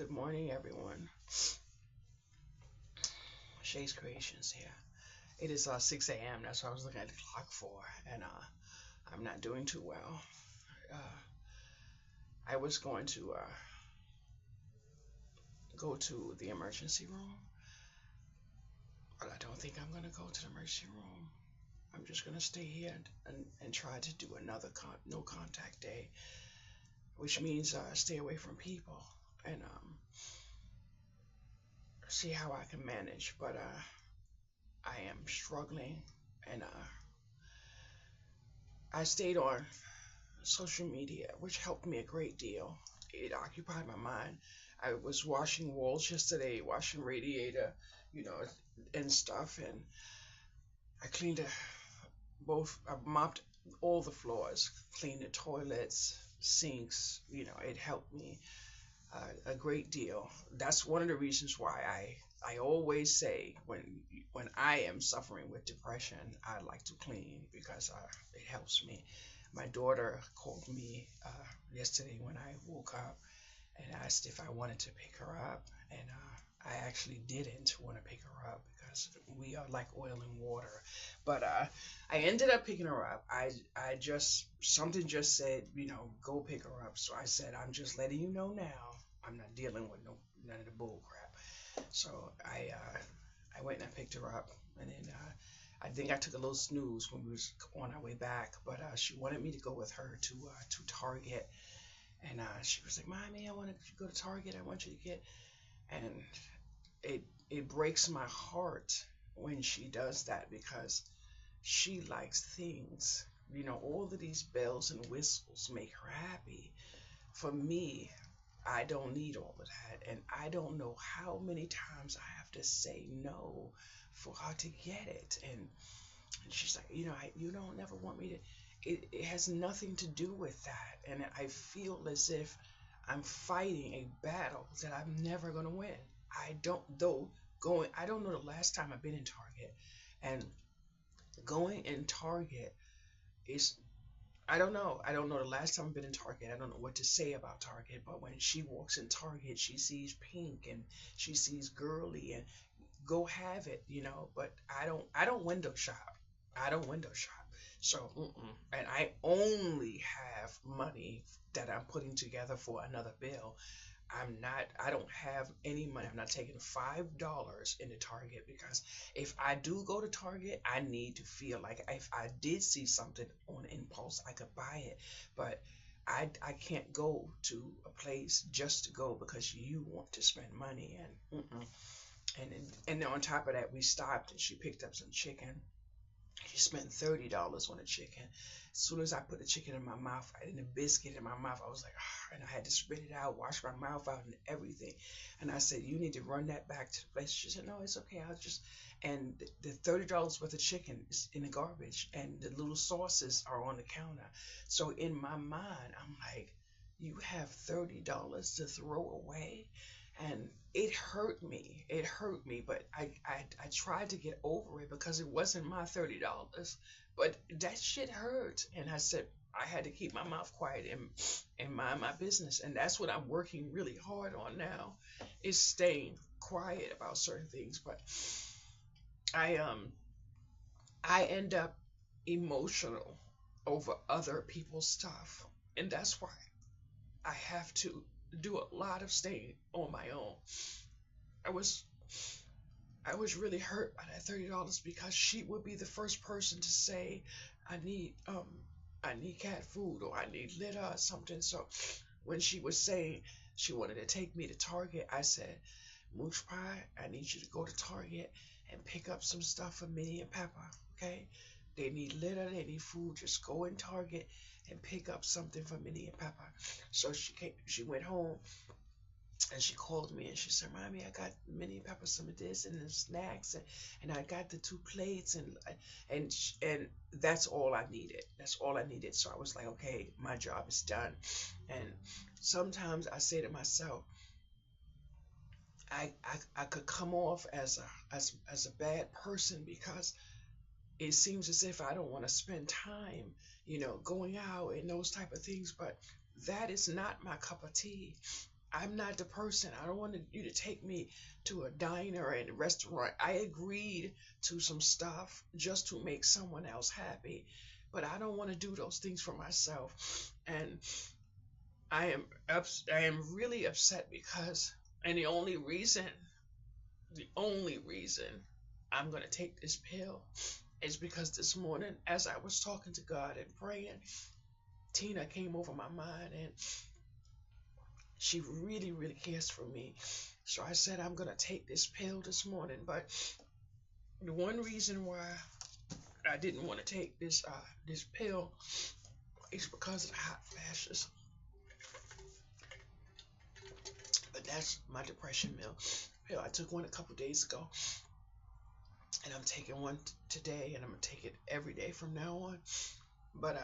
Good morning, everyone. Shay's Creations here. It is 6 a.m. That's what I was looking at the clock for, and I'm not doing too well. Uh, I was going to go to the emergency room, but I don't think I'm going to go to the emergency room. I'm just going to stay here and try to do another no contact day, which means stay away from people and see how I can manage. But I am struggling, and I stayed on social media, which helped me a great deal. It occupied my mind. I was washing walls yesterday, washing radiator, you know, and stuff, and I cleaned I mopped all the floors, cleaned the toilets, sinks. It helped me a great deal. That's one of the reasons why I always say when I am suffering with depression, I like to clean because it helps me. My daughter called me yesterday when I woke up and asked if I wanted to pick her up, and I actually didn't want to pick her up because we are like oil and water. But I ended up picking her up. I just something just said, go pick her up. So I said, I'm just letting you know now. I'm not dealing with none of the bull crap. So I went and I picked her up, and then I think I took a little snooze when we was on our way back. But she wanted me to go with her to Target, and she was like, "Mommy, I want to go to Target. I want you to get." And it breaks my heart when she does that because she likes things. All of these bells and whistles make her happy. For me, I don't need all of that. And I don't know how many times I have to say no for her to get it. And she's like, you don't never want me to. It has nothing to do with that. And I feel as if I'm fighting a battle that I'm never going to win. I don't know the last time I've been in Target. And going in Target is I don't know. I don't know the last time I've been in Target. I don't know what to say about Target, but when she walks in Target, she sees pink and she sees girly and go have it. But I don't window shop. I don't window shop. So, and I only have money that I'm putting together for another bill. I don't have any money. I'm not taking $5 into Target because if I do go to Target, I need to feel like if I did see something on impulse, I could buy it. But I can't go to a place just to go because you want to spend money. And then on top of that, we stopped and she picked up some chicken. She spent $30 on a chicken. As soon as I put the chicken in my mouth and the biscuit in my mouth, I was like, ah, and I had to spit it out, wash my mouth out, and everything. And I said, you need to run that back to the place. She said, no, it's okay. I'll just. And the $30 worth of chicken is in the garbage, and the little sauces are on the counter. So in my mind, I'm like, you have $30 to throw away, and it hurt me. It hurt me, but I tried to get over it because it wasn't my $30. But that shit hurt, and I said I had to keep my mouth quiet and mind my business, and that's what I'm working really hard on now, is staying quiet about certain things. But I I end up emotional over other people's stuff, and that's why I have to do a lot of staying on my own. I was I was really hurt by that $30 because she would be the first person to say, I need I need cat food or I need litter or something. So when she was saying she wanted to take me to Target, I said, Mooch Pie, I need you to go to Target and pick up some stuff for Minnie and Peppa. Okay? They need litter, they need food. Just go in Target and pick up something for Minnie and Peppa. So she went home and she called me and she said, Mommy, I got Minnie and Pepper some of this and the snacks and I got the two plates and that's all I needed. That's all I needed. So I was like, okay, my job is done. And sometimes I say to myself, I could come off as a bad person because it seems as if I don't want to spend time, going out and those type of things, but that is not my cup of tea. I'm not the person. I don't want you to take me to a diner and a restaurant. I agreed to some stuff just to make someone else happy, but I don't want to do those things for myself. And I am really upset because, and the only reason I'm gonna take this pill is because this morning, as I was talking to God and praying, Tina came over my mind, and she really, really cares for me. So I said I'm gonna take this pill this morning. But the one reason why I didn't want to take this pill is because of the hot flashes. But that's my depression pill. I took one a couple days ago, and I'm taking one today, and I'm gonna take it every day from now on. But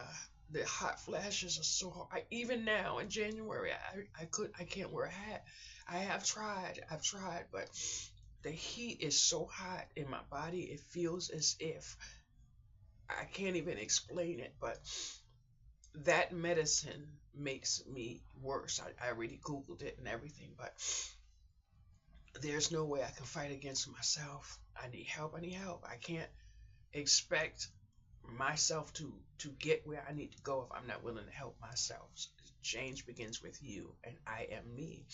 the hot flashes are so hard. Even now in January, I can't wear a hat. I've tried, but the heat is so hot in my body. It feels as if I can't even explain it. But that medicine makes me worse. I already Googled it and everything, but there's no way I can fight against myself. I need help. I need help. I can't expect myself to get where I need to go if I'm not willing to help myself. Change begins with you, and I am me.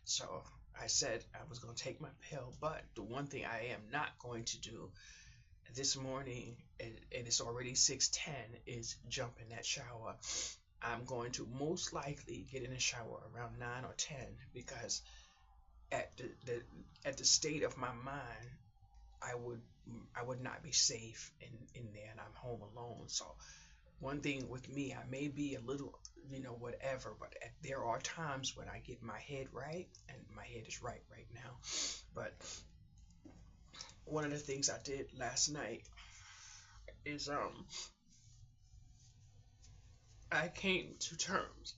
So I said I was going to take my pill, but the one thing I am not going to do this morning, and it's already 6:10, is jump in that shower. I'm going to most likely get in the shower around 9 or 10, because at the state of my mind, I would not be safe in there, and I'm home alone. So one thing with me, I may be a little, whatever, but there are times when I get my head right, and my head is right now. But one of the things I did last night is I came to terms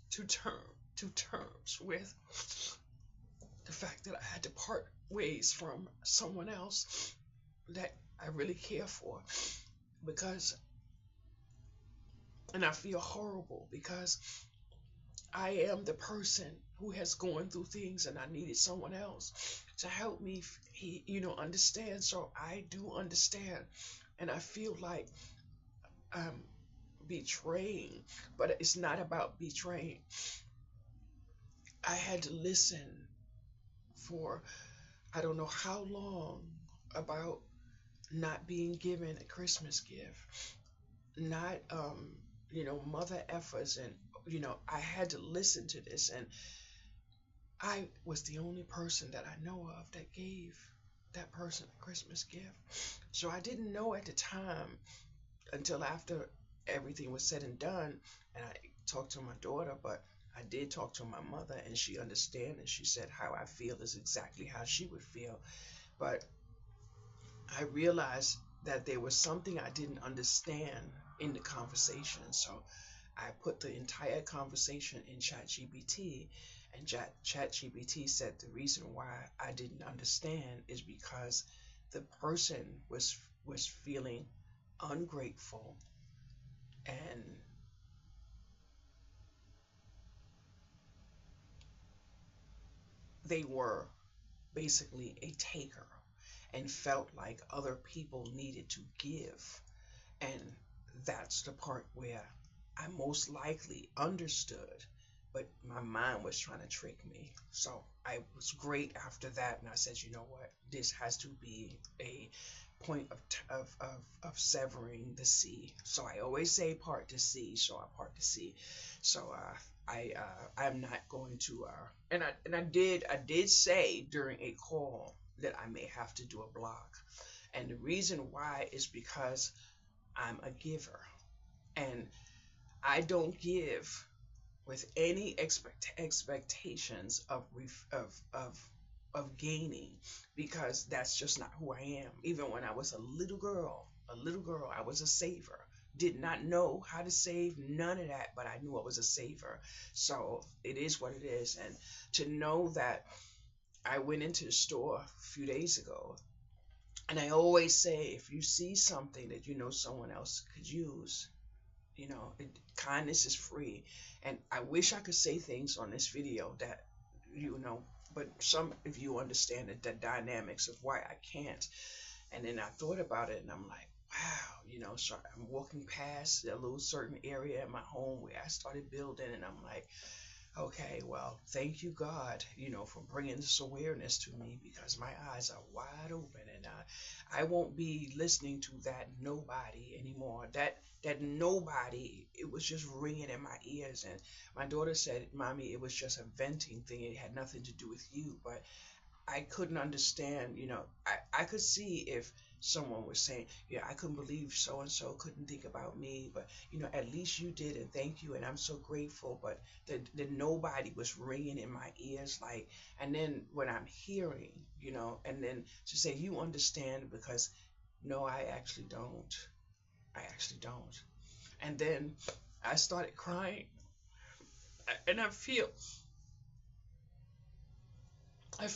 with the fact that I had to part ways from someone else that I really care for, because, and I feel horrible because I am the person who has gone through things, and I needed someone else to help me, understand. So I do understand, and I feel like I'm betraying, but it's not about betraying. I had to listen for I don't know how long about not being given a Christmas gift, not mother effers, and I had to listen to this, and I was the only person that I know of that gave that person a Christmas gift. So I didn't know at the time until after everything was said and done, and I talked to my daughter, but I did talk to my mother, and she understood, and she said how I feel is exactly how she would feel. But I realized that there was something I didn't understand in the conversation. So I put the entire conversation in ChatGPT, and ChatGPT said the reason why I didn't understand is because the person was feeling ungrateful, and they were basically a taker and felt like other people needed to give. And that's the part where I most likely understood, but my mind was trying to trick me. So I was great after that, and I said, you know what, this has to be a point of severing the sea. So I always say part the sea, so I part the sea. So I'm not going to and I did say during a call that I may have to do a block, and the reason why is because I'm a giver, and I don't give with any expectations of gaining, because that's just not who I am. Even when I was a little girl, I was a saver. Did not know how to save, none of that, but I knew I was a saver. So it is what it is. And to know that I went into the store a few days ago, and I always say, if you see something that you know someone else could use, kindness is free. And I wish I could say things on this video that you know, but some of you understand the dynamics of why I can't. And then I thought about it and I'm like, wow, so I'm walking past a little certain area in my home where I started building, and I'm like, okay, well, thank you, God, for bringing this awareness to me, because my eyes are wide open, and I won't be listening to that nobody anymore. That nobody, it was just ringing in my ears. And my daughter said, Mommy, it was just a venting thing. It had nothing to do with you. But I couldn't understand, I could see if someone was saying, yeah, I couldn't believe so and so couldn't think about me, but at least you did, and thank you, and I'm so grateful. But the nobody was ringing in my ears, like, and then when I'm hearing, and then to say, you understand, because no, I actually don't. I actually don't. And then I started crying, and I feel a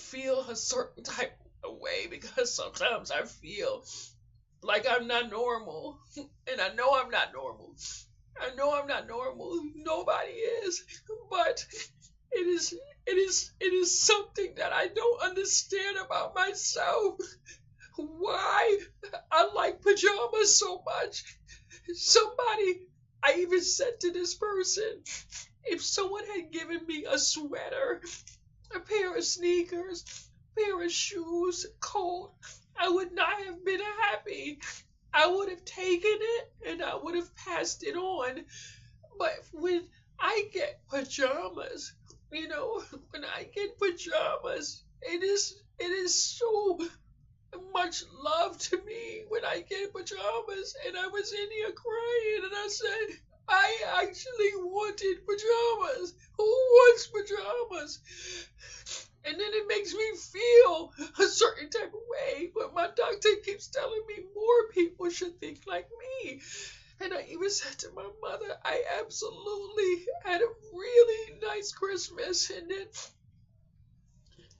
certain type of way, because sometimes I feel like I'm not normal. And I know I'm not normal. I know I'm not normal. Nobody is. But it is something that I don't understand about myself. Why I like pajamas so much. Somebody, I even said to this person, if someone had given me a sweater, a pair of sneakers, a pair of shoes, coat, I would not have been happy. I would have taken it and I would have passed it on. But when I get pajamas, when I get pajamas, it is so much love to me when I get pajamas. And I was in here crying and I said, I actually wanted pajamas. Who wants pajamas? And then it makes me feel a certain type of way. But my doctor keeps telling me more people should think like me. And I even said to my mother, I absolutely had a really nice Christmas. And then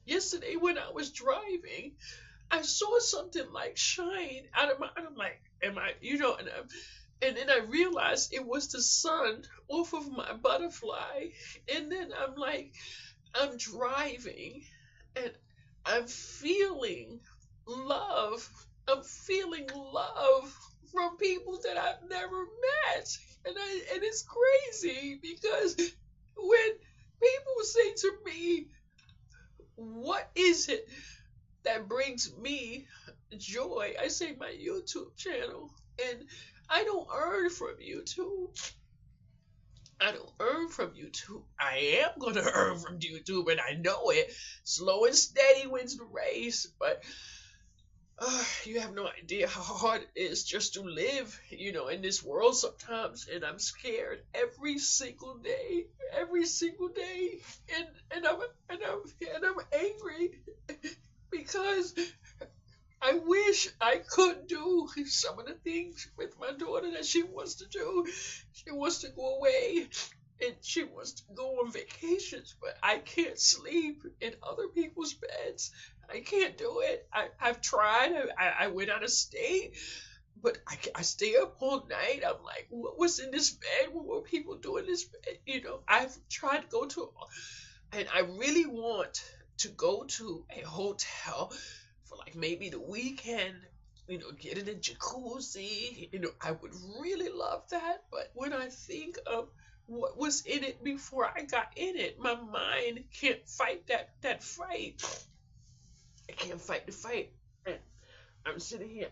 yesterday when I was driving, I saw something like shine out of my. I'm like, am I? And then I realized it was the sun off of my butterfly. And then I'm like, I'm driving, and I'm feeling love. I'm feeling love from people that I've never met. And it's crazy, because when people say to me, what is it that brings me joy? I say my YouTube channel. And I don't earn from YouTube. I don't earn from YouTube. I am going to earn from YouTube, and I know it. Slow and steady wins the race. But you have no idea how hard it is just to live, in this world sometimes. And I'm scared every single day, and I'm angry, because I wish I could do some of the things with my daughter that she wants to do. She wants to go away and she wants to go on vacations, but I can't sleep in other people's beds. I can't do it. I've tried. I went out of state, but I stay up all night. I'm like, what was in this bed? What were people doing in this bed? I've tried to go to, and I really want to go to a hotel for like maybe the weekend, get in a jacuzzi. I would really love that. But when I think of what was in it before I got in it, my mind can't fight that fight. I can't fight the fight. And I'm sitting here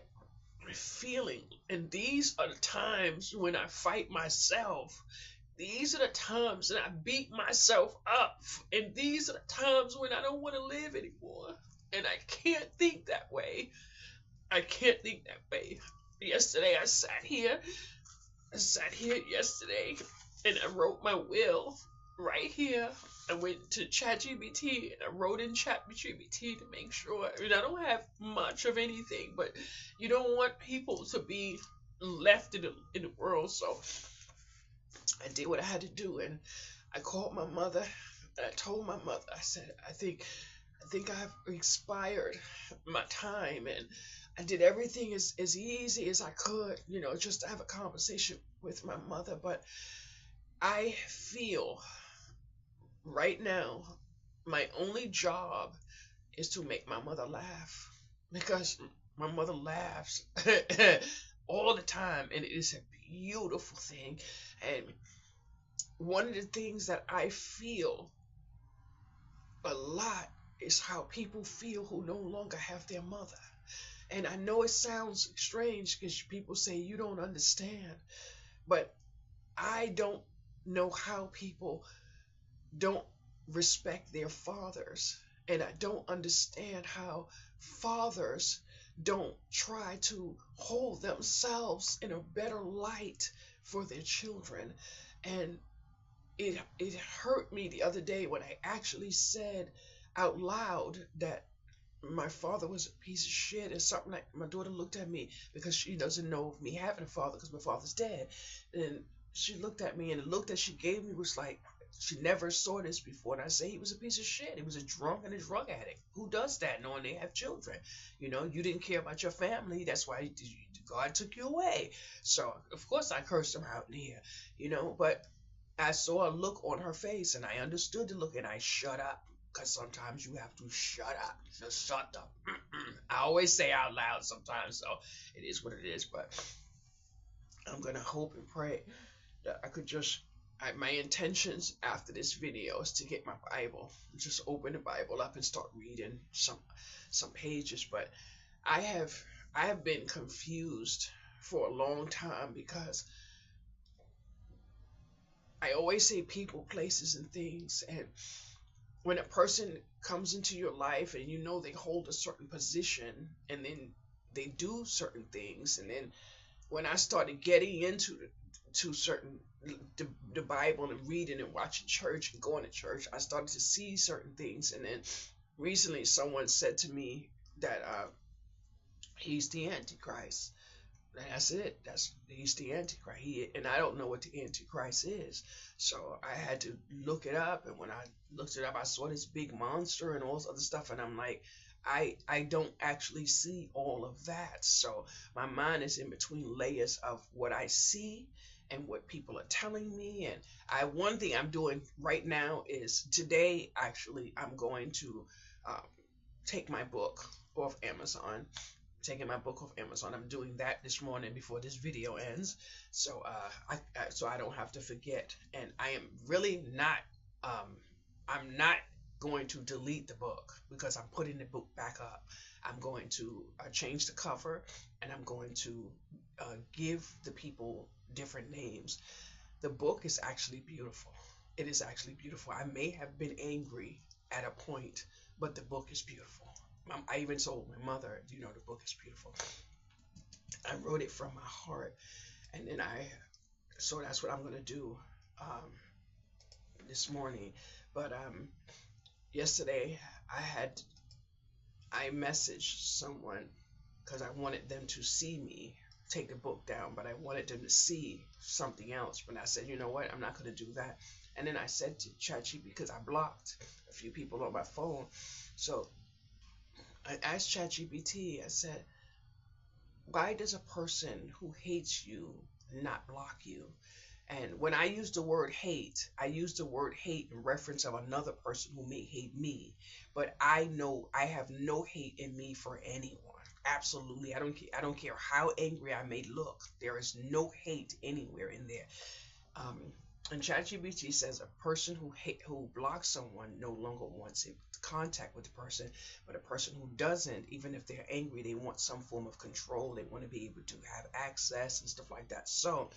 feeling, and these are the times when I fight myself. These are the times that I beat myself up. And these are the times when I don't want to live anymore. And I can't think that way. I can't think that way. Yesterday I sat here yesterday, and I wrote my will right here. I went to ChatGPT and I wrote in ChatGPT to make sure. I don't have much of anything, but you don't want people to be left in the world. So I did what I had to do, and I called my mother. And I told my mother, I said, I think I've expired my time, and I did everything as easy as I could, just to have a conversation with my mother. But I feel right now my only job is to make my mother laugh, because my mother laughs all the time, and it is a beautiful thing. And one of the things that I feel a lot is how people feel who no longer have their mother. And I know it sounds strange because people say you don't understand, but I don't know how people don't respect their fathers. And I don't understand how fathers don't try to hold themselves in a better light for their children. And it hurt me the other day when I actually said out loud that my father was a piece of shit, and something like my daughter looked at me because she doesn't know of me having a father because my father's dead. And she looked at me, and the look that she gave me was like she never saw this before. And I say he was a piece of shit. He was a drunk and a drug addict. Who does that knowing they have children? You didn't care about your family. That's why God took you away. So of course I cursed him out in here, but I saw a look on her face, and I understood the look, and I shut up. Because sometimes you have to shut up. Just shut up. I always say out loud sometimes, so it is what it is. But I'm going to hope and pray that I could my intentions after this video is to get my Bible, just open the Bible up and start reading some pages. But I have been confused for a long time, because I always say people, places, and things. And when a person comes into your life and they hold a certain position, and then they do certain things, and then when I started getting into certain the Bible and reading and watching church and going to church, I started to see certain things. And then recently someone said to me that he's the Antichrist. And that's it. He's the Antichrist. And I don't know what the Antichrist is. So I had to look it up. And when I looked it up, I saw this big monster and all this other stuff. And I'm like, I don't actually see all of that. So my mind is in between layers of what I see and what people are telling me. And one thing I'm doing right now is today, actually, I'm going to take my book off Amazon. Taking my book off Amazon. I'm doing that this morning before this video ends, so I don't have to forget. And I am really not. I'm not going to delete the book, because I'm putting the book back up. I'm going to change the cover, and I'm going to give the people different names. The book is actually beautiful. It is actually beautiful. I may have been angry at a point, but the book is beautiful. I even told my mother, the book is beautiful. I wrote it from my heart, and then so that's what I'm gonna do this morning. But yesterday I messaged someone because I wanted them to see me take the book down, but I wanted them to see something else. But I said, you know what, I'm not gonna do that. And then I said to ChatGPT, because I blocked a few people on my phone, so I asked ChatGPT, I said, why does a person who hates you not block you? And when I use the word hate, I use the word hate in reference of another person who may hate me. But I know I have no hate in me for anyone. Absolutely. I don't care how angry I may look. There is no hate anywhere in there. Um, and ChatGPT says a person who blocks someone no longer wants contact with the person, but a person who doesn't, even if they're angry, they want some form of control. They want to be able to have access and stuff like that. So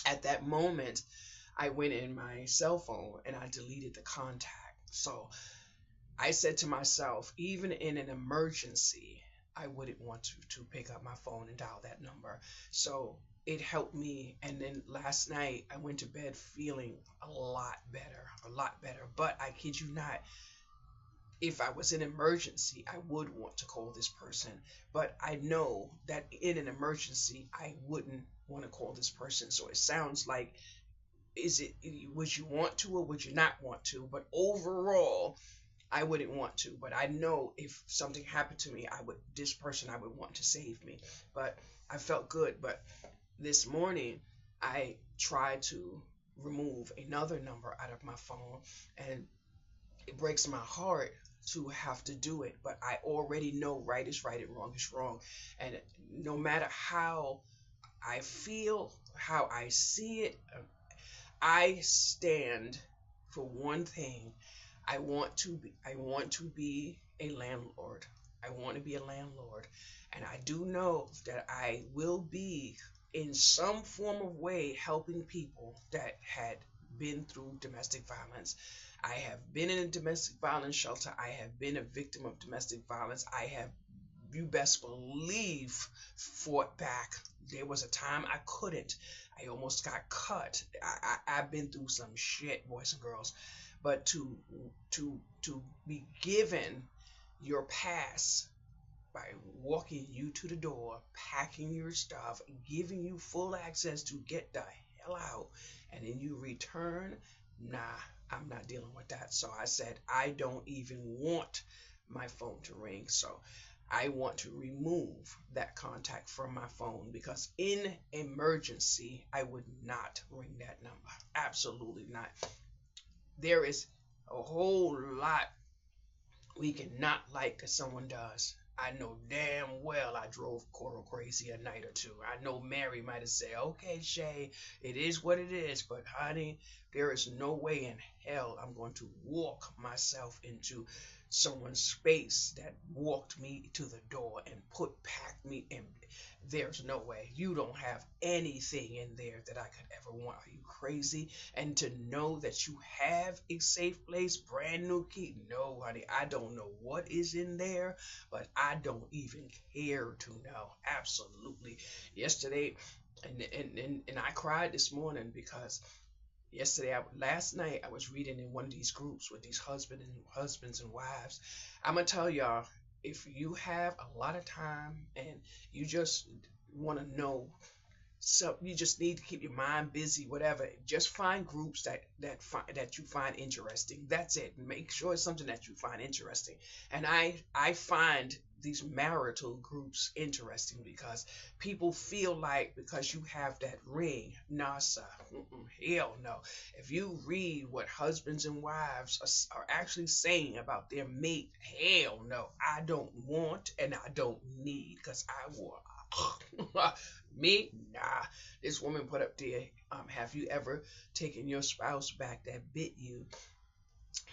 at that moment, I went in my cell phone and I deleted the contact. So I said to myself, even in an emergency, I wouldn't want to pick up my phone and dial that number. So it helped me. And then last night I went to bed feeling a lot better, a lot better. But I kid you not, if I was in an emergency, I would want to call this person. But I know that in an emergency, I wouldn't want to call this person. So it sounds like, would you want to or would you not want to? But overall, I wouldn't want to. But I know if something happened to me, I would want to save me. But I felt good. But this morning, I tried to remove another number out of my phone, and it breaks my heart to have to do it, but I already know right is right and wrong is wrong. And no matter how I feel, how I see it, I stand for one thing. I want to be a landlord. I want to be a landlord. And I do know that I will be in some form of way helping people that had been through domestic violence. I have been in a domestic violence shelter. I have been a victim of domestic violence. I have, you best believe, fought back. There was a time I couldn't. I almost got cut. I've been through some shit, boys and girls. But to be given your pass by walking you to the door, packing your stuff, giving you full access to get the hell out, and then you return, nah, I'm not dealing with that. So I said, I don't even want my phone to ring. So I want to remove that contact from my phone because in emergency, I would not ring that number. Absolutely not. There is a whole lot we cannot like that someone does. I know damn well I drove Coral crazy a night or two. I know Mary might have said, okay, Shay, it is what it is, but honey, there is no way in hell I'm going to walk myself into someone's space that walked me to the door and packed me in. There's no way. You don't have anything in there that I could ever want. Are you crazy? And to know that you have a safe place, brand new key. No, honey, I don't know what is in there, but I don't even care to know. Absolutely. Yesterday, and I cried this morning because last night I was reading in one of these groups with these husbands and wives. I'm gonna tell y'all, if you have a lot of time and you just want to know, so you just need to keep your mind busy, whatever. Just find groups that you find interesting. That's it. Make sure it's something that you find interesting. And I find these marital groups interesting because people feel like because you have that ring, nah, sir, hell no. If you read what husbands and wives are actually saying about their mate, hell no, I don't want and I don't need because I want. Me? Nah. This woman put up there, have you ever taken your spouse back that bit you?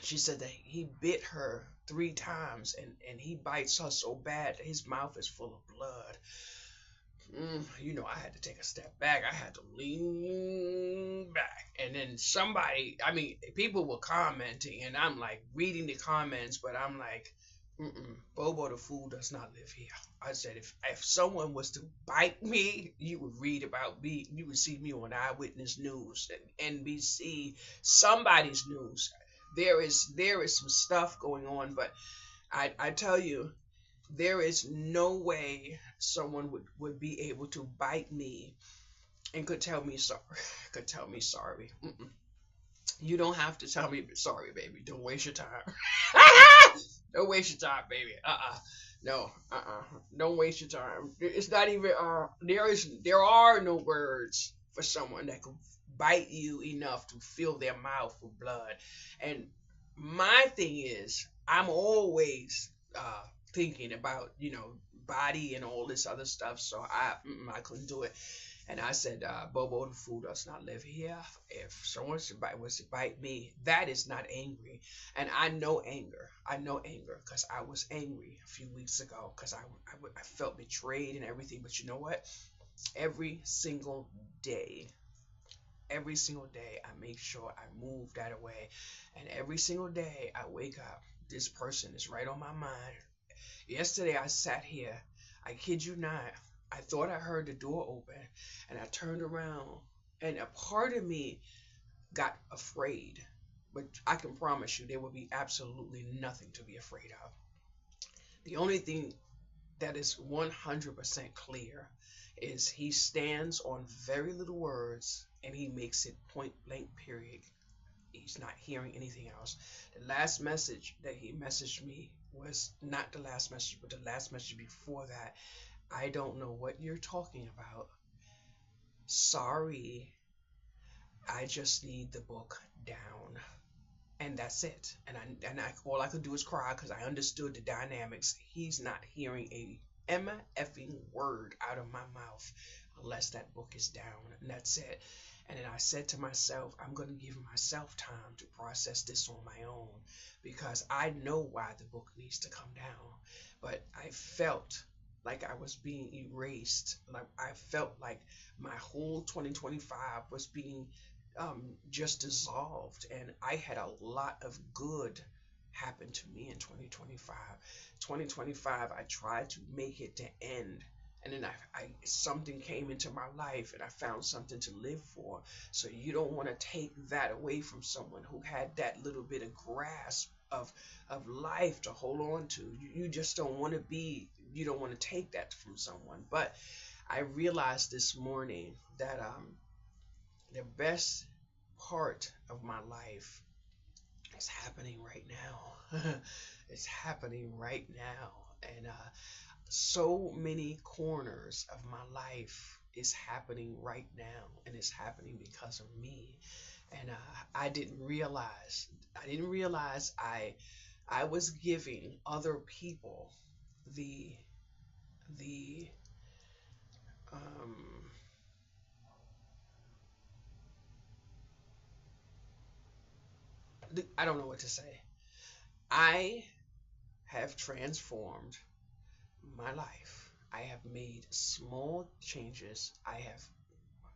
She said that he bit her 3 times and he bites her so bad that his mouth is full of blood. I had to take a step back. I had to lean back. And then people were commenting, and I'm like reading the comments, but I'm like, Bobo the fool does not live here. I said, if someone was to bite me, you would read about me. You would see me on Eyewitness News and NBC, somebody's news. There is some stuff going on, but I tell you, there is no way someone would be able to bite me and could tell me sorry. Could tell me sorry. You don't have to tell me sorry, baby. Don't waste your time. Don't waste your time, baby. No. Don't waste your time. It's not even. There are no words for someone that can bite you enough to fill their mouth with blood. And my thing is, I'm always thinking about body and all this other stuff. So I couldn't do it. And I said, Bobo the fool does not live here. If someone was to bite me, that is not angry. And I know anger. I know anger because I was angry a few weeks ago because I felt betrayed and everything. But you know what? Every single day, I make sure I move that away. And every single day I wake up, this person is right on my mind. Yesterday I sat here, I kid you not, I thought I heard the door open and I turned around and a part of me got afraid. But I can promise you there will be absolutely nothing to be afraid of. The only thing that is 100% clear is he stands on very little words and he makes it point blank period. He's not hearing anything else. The last message that he messaged me was not the last message, but the last message before that. I don't know what you're talking about. Sorry. I just need the book down. and that's it. And I all I could do is cry because I understood the dynamics. He's not hearing a Emma effing word out of my mouth unless that book is down, and that's it. And then I said to myself, I'm going to give myself time to process this on my own because I know why the book needs to come down. But I felt like I was being erased. Like I felt like my whole 2025 was being just dissolved, and I had a lot of good happen to me in 2025. 2025, I tried to make it to end, and then I something came into my life, and I found something to live for. So you don't want to take that away from someone who had that little bit of grasp of life to hold on to. You just don't want to be. You don't want to take that from someone. But I realized this morning that the best part of my life is happening right now. It's happening right now. And so many corners of my life is happening right now. And it's happening because of me. And I didn't realize, I was giving other people the, the, um, I don't know what to say. I have transformed my life. I have made small changes. I have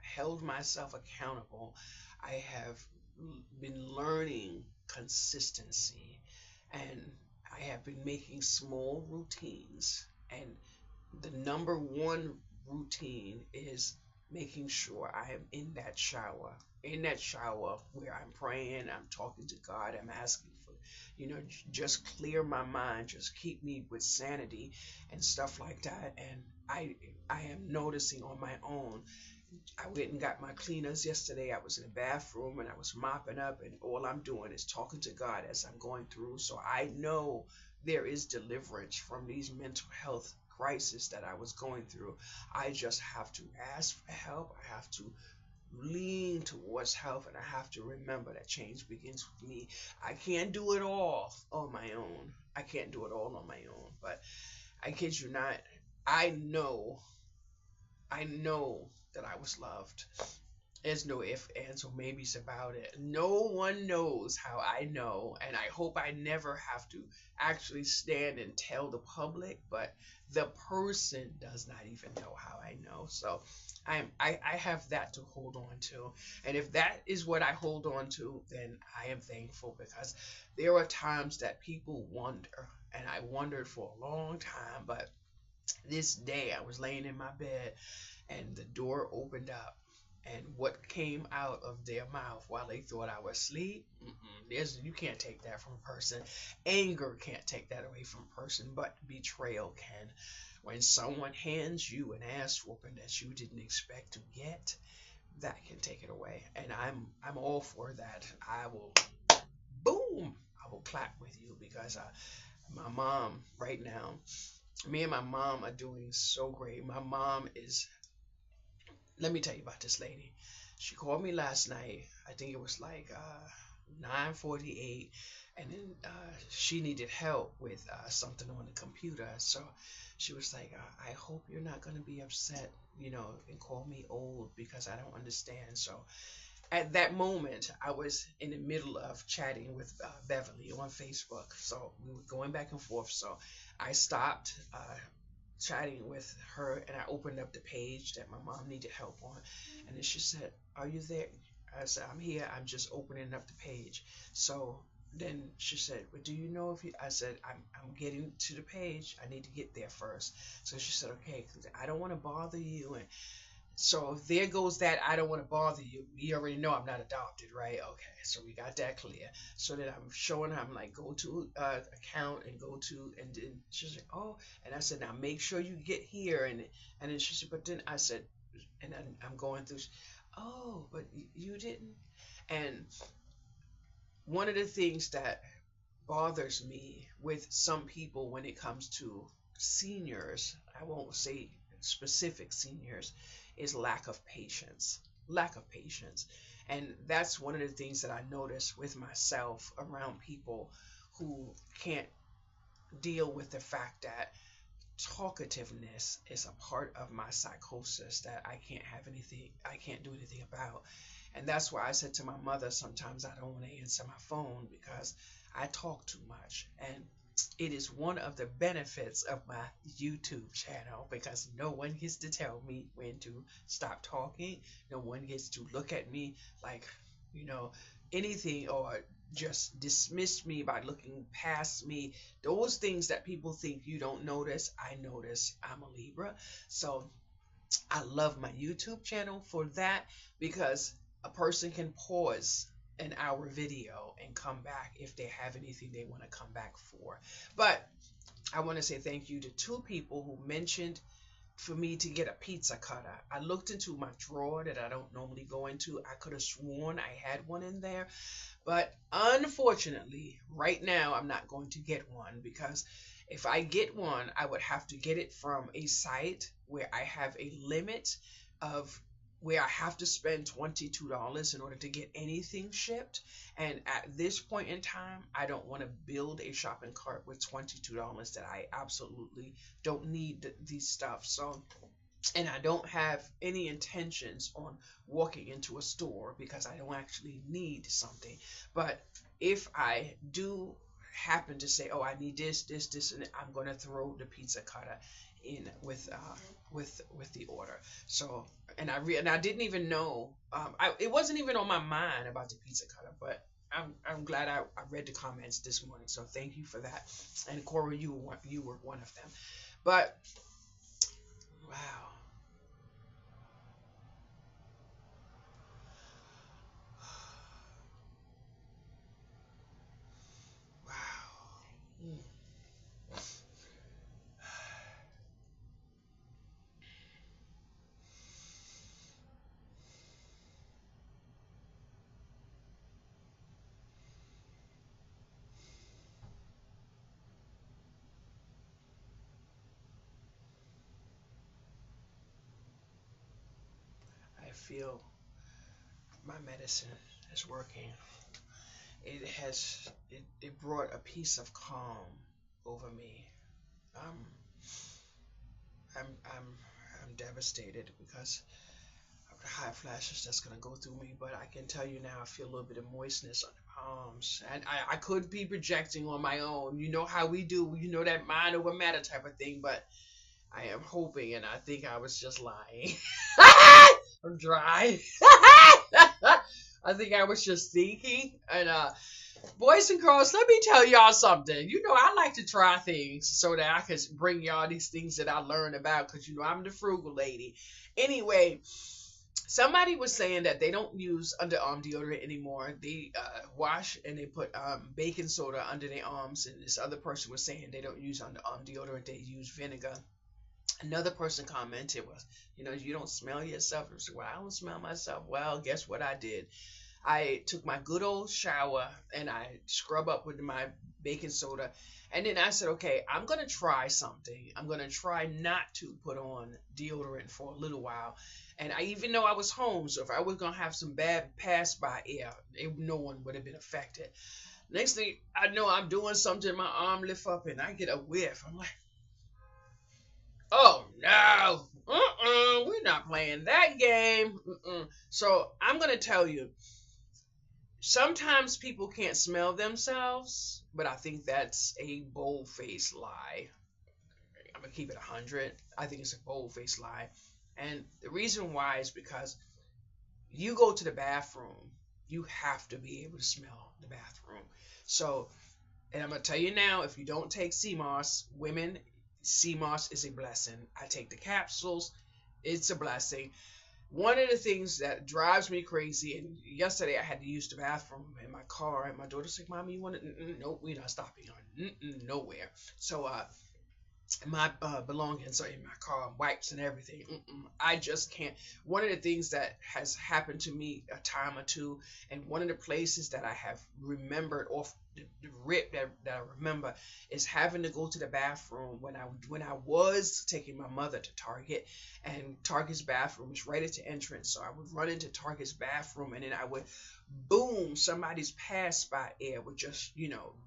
held myself accountable. I have been learning consistency, and I have been making small routines. And the number one routine is making sure I am in that shower. In that shower where I'm praying, I'm talking to God, I'm asking for, just clear my mind, just keep me with sanity and stuff like that. And I am noticing on my own. I went and got my cleaners yesterday. I was in the bathroom and I was mopping up, and all I'm doing is talking to God as I'm going through. So I know there is deliverance from these mental health crisis that I was going through. I just have to ask for help. I have to lean towards help, and I have to remember that change begins with me. I can't do it all on my own. I can't do it all on my own, but I kid you not, I know, I know that I was loved. There's no if, ands, or maybes about it. No one knows how I know, and I hope I never have to actually stand and tell the public, but the person does not even know how I know. So I have that to hold on to. And if that is what I hold on to, then I am thankful because there are times that people wonder, and I wondered for a long time, but this day I was laying in my bed and the door opened up, and what came out of their mouth while they thought I was asleep, you can't take that from a person. Anger can't take that away from a person, but betrayal can. When someone hands you an ass whooping that you didn't expect to get, that can take it away. And I'm all for that. I will, boom, I will clap with you because my mom right now, me and my mom are doing so great. My mom is, let me tell you about this lady. She called me last night. I think it was like 9:48, and then she needed help with something on the computer. So she was like, "I hope you're not gonna be upset, and call me old because I don't understand." So at that moment, I was in the middle of chatting with Beverly on Facebook. So we were going back and forth. So I stopped chatting with her, and I opened up the page that my mom needed help on. And then she said, "Are you there?" I said, "I'm here. I'm just opening up the page." So then she said, "Well, do you know if you," I said, I'm getting to the page. I need to get there first." So she said, "Okay, 'cause I don't want to bother you." And so there goes that I don't want to bother you. You already know I'm not adopted, right? Okay, so we got that clear. So then I'm showing her, I'm like, go to account and go to, and then she's like, oh, and I said, now make sure you get here. And then she said, but then I said, and then I'm going through, oh, but you didn't. And one of the things that bothers me with some people when it comes to seniors, I won't say specific seniors, is lack of patience. Lack of patience. And that's one of the things that I notice with myself around people who can't deal with the fact that talkativeness is a part of my psychosis that I can't do anything about. And that's why I said to my mother, sometimes I don't want to answer my phone because I talk too much. And it is one of the benefits of my YouTube channel because no one gets to tell me when to stop talking. No one gets to look at me like, you know, anything or just dismiss me by looking past me. Those things that people think you don't notice, I notice. I'm a Libra. So I love my YouTube channel for that because a person can pause an hour video and come back if they have anything they want to come back for. But I want to say thank you to two people who mentioned for me to get a pizza cutter. I looked into my drawer that I don't normally go into. I could have sworn I had one in there, but unfortunately, right now I'm not going to get one because if I get one, I would have to get it from a site where I have a limit of where I have to spend $22 in order to get anything shipped. And at this point in time, I don't want to build a shopping cart with $22 that I absolutely don't need these stuff. So, and I don't have any intentions on walking into a store because I don't actually need something. But if I do happen to say, "Oh, I need this," and I'm gonna throw the pizza cutter in with the order. So, and I didn't even know. It wasn't even on my mind about the pizza cutter, but I'm glad I read the comments this morning. So thank you for that. And Cora, you were one of them. But wow. Wow. Mm. I feel my medicine is working. It brought a peace of calm over me. Um, I'm I'm I'm devastated because of the hot flashes that's gonna go through me. But I can tell you now, I feel a little bit of moistness on the palms, and I could be projecting on my own. You know how we do. You know that mind over matter type of thing. But I am hoping, and I think I was just lying. I'm dry. I think I was just thinking, and boys and girls, let me tell y'all something. You know, I like to try things so that I can bring y'all these things that I learned about, because you know I'm the frugal lady. Anyway, somebody was saying that they don't use underarm deodorant anymore. They wash and they put baking soda under their arms, and this other person was saying they don't use underarm deodorant. They use vinegar. Another person commented was, you don't smell yourself. I said, well, I don't smell myself. Well, guess what I did? I took my good old shower and I scrub up with my baking soda. And then I said, okay, I'm going to try something. I'm going to try not to put on deodorant for a little while. And I even know I was home, so if I was going to have some bad pass by air, no one would have been affected. Next thing I know, I'm doing something, my arm lift up and I get a whiff. I'm like, oh no, we're not playing that game. So I'm going to tell you, sometimes people can't smell themselves, but I think that's a bold-faced lie. I'm gonna keep it 100. I think it's a bold-faced lie, and the reason why is because you go to the bathroom, you have to be able to smell the bathroom. So, and I'm gonna tell you now, if you don't take sea moss, women, sea moss is a blessing. I take the capsules, it's a blessing. One of the things that drives me crazy, and yesterday I had to use the bathroom in my car, and my daughter's like, "Mommy, you want to?" Nope, we're not stopping on nowhere. So my belongings are in my car, wipes and everything. I just can't. One of the things that has happened to me a time or two, and one of the places that I have remembered off the rip that I remember is having to go to the bathroom when I was taking my mother to Target, and Target's bathroom is right at the entrance. So I would run into Target's bathroom, and then I would boom, somebody's pass by air would just,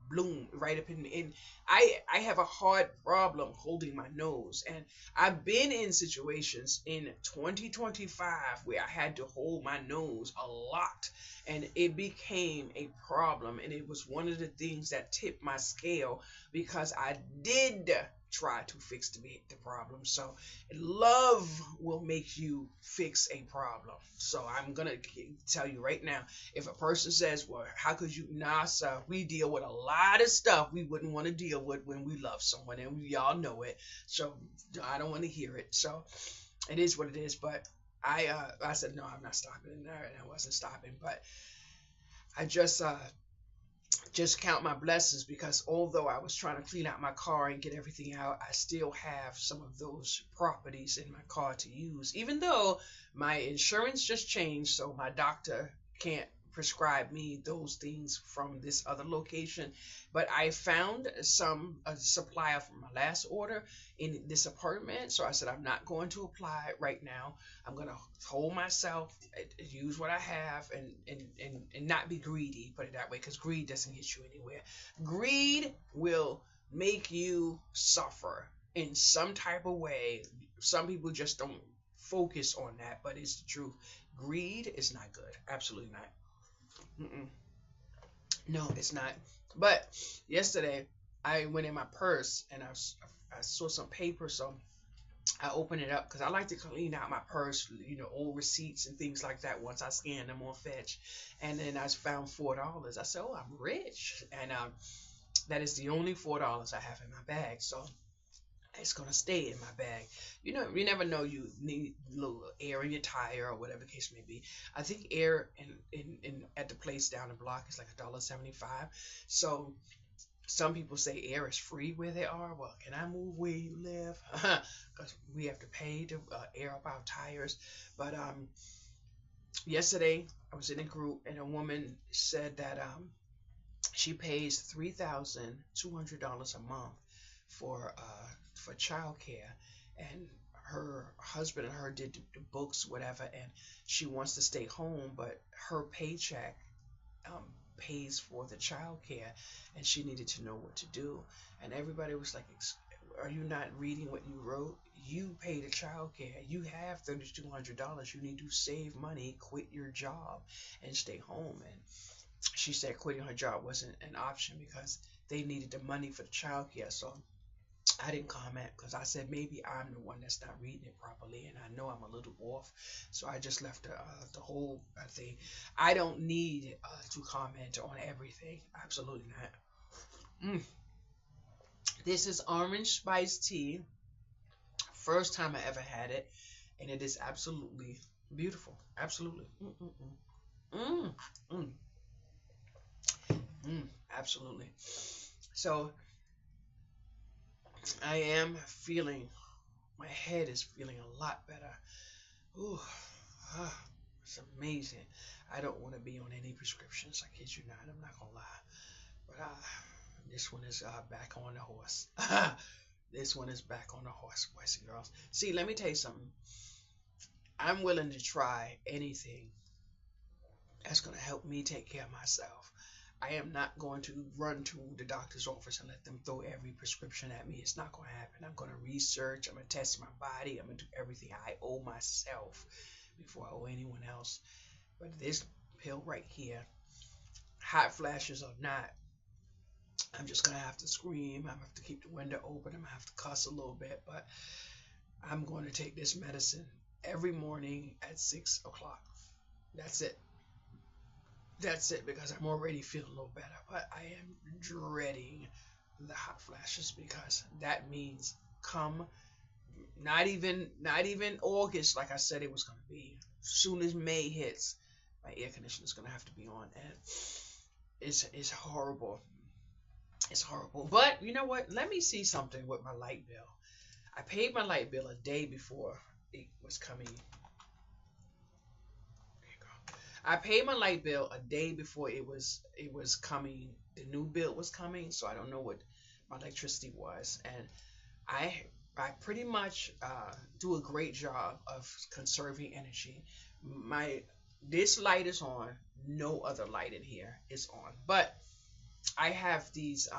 bloom right up in me. And I have a hard problem holding my nose. And I've been in situations in 2025 where I had to hold my nose a lot. And it became a problem. And it was one of the things that tipped my scale because I did try to fix the problem. So love will make you fix a problem. So I'm going to tell you right now, if a person says, well, how could you? Nah, sir, we deal with a lot of stuff we wouldn't want to deal with when we love someone, and we all know it. So I don't want to hear it. So it is what it is. But I said, no, I'm not stopping there, and I wasn't stopping. But I just count my blessings because although I was trying to clean out my car and get everything out, I still have some of those properties in my car to use. Even though my insurance just changed, so my doctor can't prescribe me those things from this other location, but I found some a supplier from my last order in this apartment. So I said I'm not going to apply it right now. I'm going to hold myself, use what I have, and not be greedy, put it that way, because greed doesn't get you anywhere. Greed will make you suffer in some type of way. Some people just don't focus on that, but it's the truth. Greed is not good. Absolutely not. Mm-mm. No, it's not. But yesterday, I went in my purse and I saw some paper, so I opened it up because I like to clean out my purse, old receipts and things like that. Once I scan them on Fetch, and then I found $4. I said, "Oh, I'm rich," and that is the only $4 I have in my bag. So it's gonna stay in my bag. You never know. You need a little air in your tire or whatever the case may be. I think air in at the place down the block is like $1.75. So some people say air is free where they are. Well, can I move where you live? Because we have to pay to air up our tires. But yesterday I was in a group and a woman said that she pays $3,200 a month for childcare, and her husband and her did the books, whatever, and she wants to stay home, but her paycheck um, pays for the childcare, and she needed to know what to do. And everybody was like, "Are you not reading what you wrote? You pay the childcare. You have $3,200. You need to save money, quit your job, and stay home." And she said quitting her job wasn't an option because they needed the money for the childcare. So I didn't comment because I said maybe I'm the one that's not reading it properly, and I know I'm a little off. So I just left the whole thing. I don't need to comment on everything. Absolutely not. This is orange spice tea. First time I ever had it, and it is absolutely beautiful. Absolutely. Mm, mm, absolutely. So I am feeling, my head is feeling a lot better. Ooh, it's amazing. I don't want to be on any prescriptions. I kid you not. I'm not gonna lie. But this one is back on the horse. This one is back on the horse, boys and girls. See, let me tell you something. I'm willing to try anything that's gonna help me take care of myself. I am not going to run to the doctor's office and let them throw every prescription at me. It's not going to happen. I'm going to research. I'm going to test my body. I'm going to do everything I owe myself before I owe anyone else. But this pill right here, hot flashes or not, I'm just going to have to scream. I'm going to have to keep the window open. I'm going to have to cuss a little bit. But I'm going to take this medicine every morning at 6 o'clock. That's it. That's it, because I'm already feeling a little better, but I am dreading the hot flashes because that means come not even August like I said it was gonna be. As soon as May hits, my air conditioner is gonna have to be on, and it's horrible. It's horrible. But you know what? Let me see something with my light bill. I paid my light bill a day before it was coming. There you go. I paid my light bill a day before it was coming. The new bill was coming, so I don't know what my electricity was, and I I pretty much do a great job of conserving energy. My This light is on. No other light in here is on, but I have these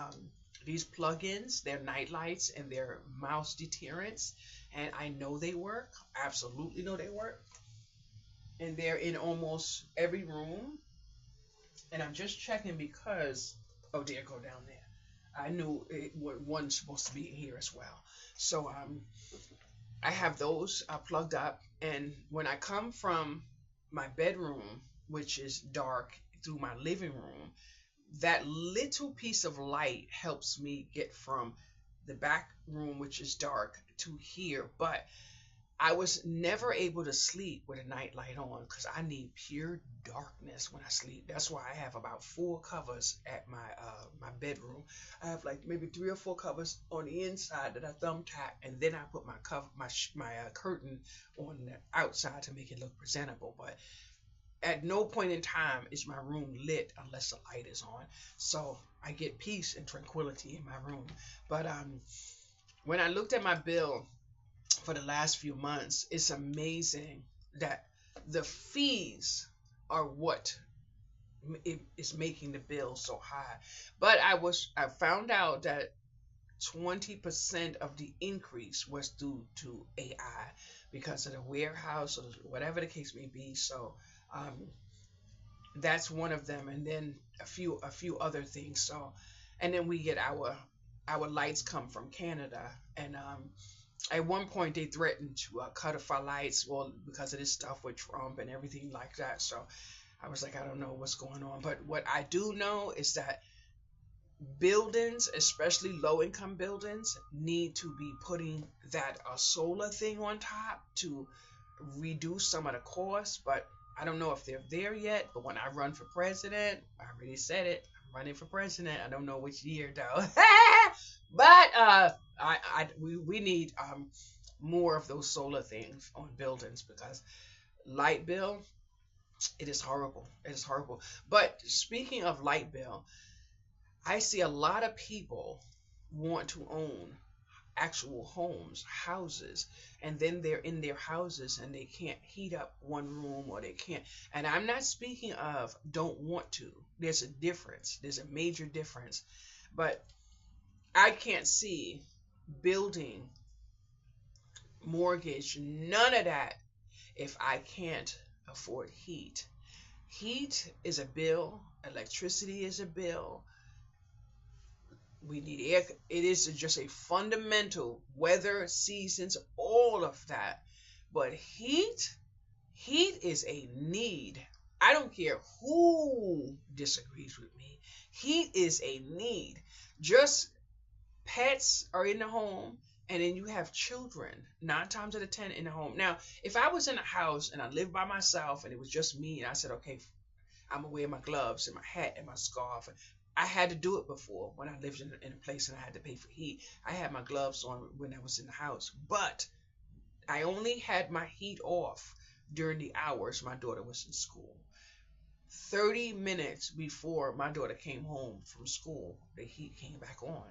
plugins. They're night lights and they're mouse deterrents, and I know they work. Absolutely know they work, and they're in almost every room. And I'm just checking because oh, there go down there. I knew one's supposed to be in here as well. So I have those plugged up, and when I come from my bedroom, which is dark, through my living room, that little piece of light helps me get from the back room, which is dark, to here. But I was never able to sleep with a night light on because I need pure darkness when I sleep. That's why I have about four covers at my bedroom. I have like maybe three or four covers on the inside that I thumbtack, and then I put my cover my curtain on the outside to make it look presentable. But at no point in time is my room lit unless the light is on. So I get peace and tranquility in my room. But when I looked at my bill for the last few months, it's amazing that the fees are what is making the bill so high. But I found out that 20% of the increase was due to AI because of the warehouse or whatever the case may be. So um, that's one of them, and then a few other things. So, and then we get our lights come from Canada, and at one point they threatened to cut off our lights, well, because of this stuff with Trump and everything like that. So I was like, I don't know what's going on, but what I do know is that buildings, especially low income buildings, need to be putting that solar thing on top to reduce some of the costs. But I don't know if they're there yet. But when I run for president, I already said it. I'm running for president. I don't know which year though. But we need more of those solar things on buildings because light bill, it is horrible. It is horrible. But speaking of light bill, I see a lot of people want to own actual homes, houses, and then they're in their houses and they can't heat up one room or they can't. And I'm not speaking of don't want to. There's a difference. There's a major difference. But I can't see building, mortgage, none of that if I can't afford heat. Heat is a bill, electricity is a bill, we need air. It is just a fundamental weather, seasons, all of that. But heat is a need. I don't care who disagrees with me. Heat is a need. Just pets are in the home, and then you have children 9 times out of 10 in the home. Now, if I was in a house and I lived by myself and it was just me, and I said, okay, I'm gonna wear my gloves and my hat and my scarf. I had to do it before when I lived in a place and I had to pay for heat. I had my gloves on when I was in the house, but I only had my heat off during the hours my daughter was in school. 30 minutes before my daughter came home from school, the heat came back on.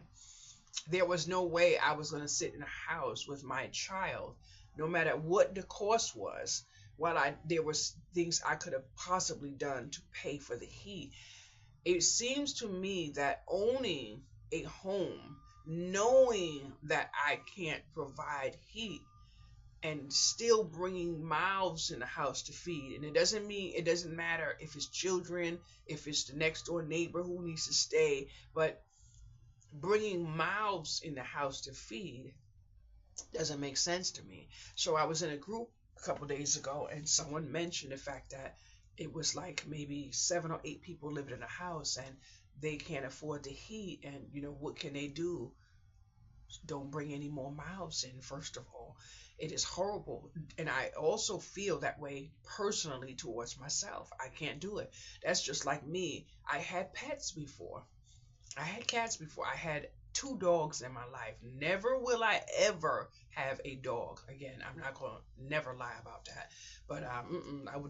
There was no way I was going to sit in a house with my child, no matter what the cost was, while there was things I could have possibly done to pay for the heat. It seems to me that owning a home, knowing that I can't provide heat, and still bringing mouths in the house to feed. And it doesn't matter if it's children, if it's the next door neighbor who needs to stay, but bringing mouths in the house to feed doesn't make sense to me. So I was in a group a couple days ago, and someone mentioned the fact that it was like maybe 7 or 8 people living in a house, and they can't afford the heat. And what can they do? Don't bring any more mouths in. First of all, it is horrible, and I also feel that way personally towards myself. I can't do it. That's just like me. I had pets before. I had cats before. I had two dogs in my life. Never will I ever have a dog again. I'm not going to never lie about that. But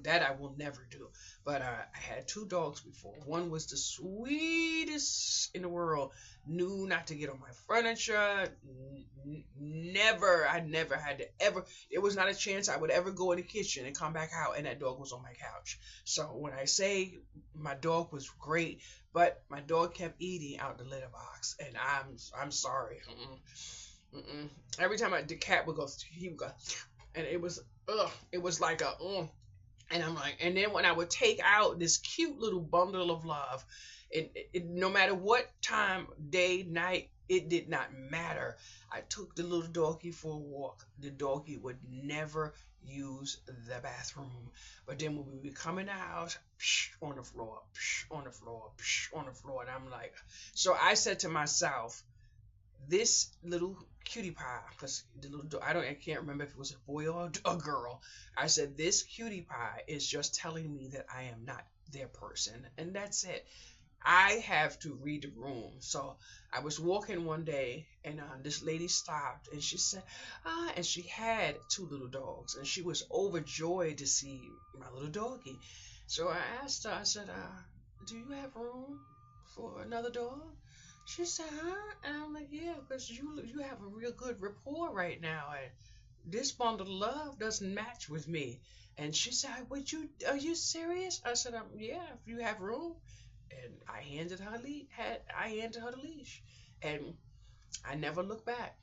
that I will never do. But I had two dogs before. One was the sweetest in the world. Knew not to get on my furniture. Never. I never had to ever. It was not a chance I would ever go in the kitchen and come back out and that dog was on my couch. So when I say my dog was great, but my dog kept eating out the litter box, and I'm sorry. Mm-mm. Every time the cat would go, he would go, and it was it was like a and I'm like, and then when I would take out this cute little bundle of love, no matter what time, day, night, it did not matter. I took the little doggy for a walk. The doggy would never use the bathroom. But then when we would come in the house, psh, on the floor, psh, on the floor, psh, on the floor. And I'm like, so I said to myself, this little cutie pie, because the little I can't remember if it was a boy or a girl. I said this cutie pie is just telling me that I am not their person, and that's it. I have to read the room. So I was walking one day, and this lady stopped, and she said, and she had two little dogs, and she was overjoyed to see my little doggy. So I asked her, I said, do you have room for another dog? She said, huh? And I'm like, yeah, because you have a real good rapport right now, and this bundle of love doesn't match with me. And she said, would you, are you serious? I said, yeah, if you have room. And I handed her the leash, and I never looked back.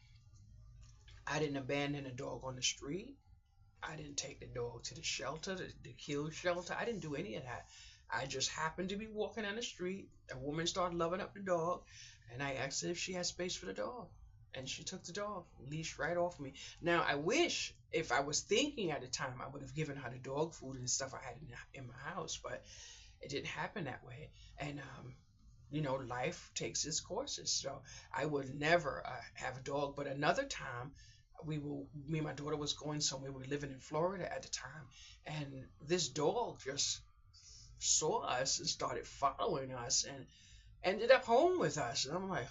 I didn't abandon a dog on the street. I didn't take the dog to the shelter, the kill shelter. I didn't do any of that. I just happened to be walking on the street. A woman started loving up the dog, and I asked her if she had space for the dog. And she took the dog, leash right off me. Now, I wish if I was thinking at the time, I would have given her the dog food and stuff I had in my house, but it didn't happen that way. And life takes its courses. So I would never have a dog. But another time, me and my daughter was going somewhere. We were living in Florida at the time, and this dog just saw us and started following us and ended up home with us. And I'm like,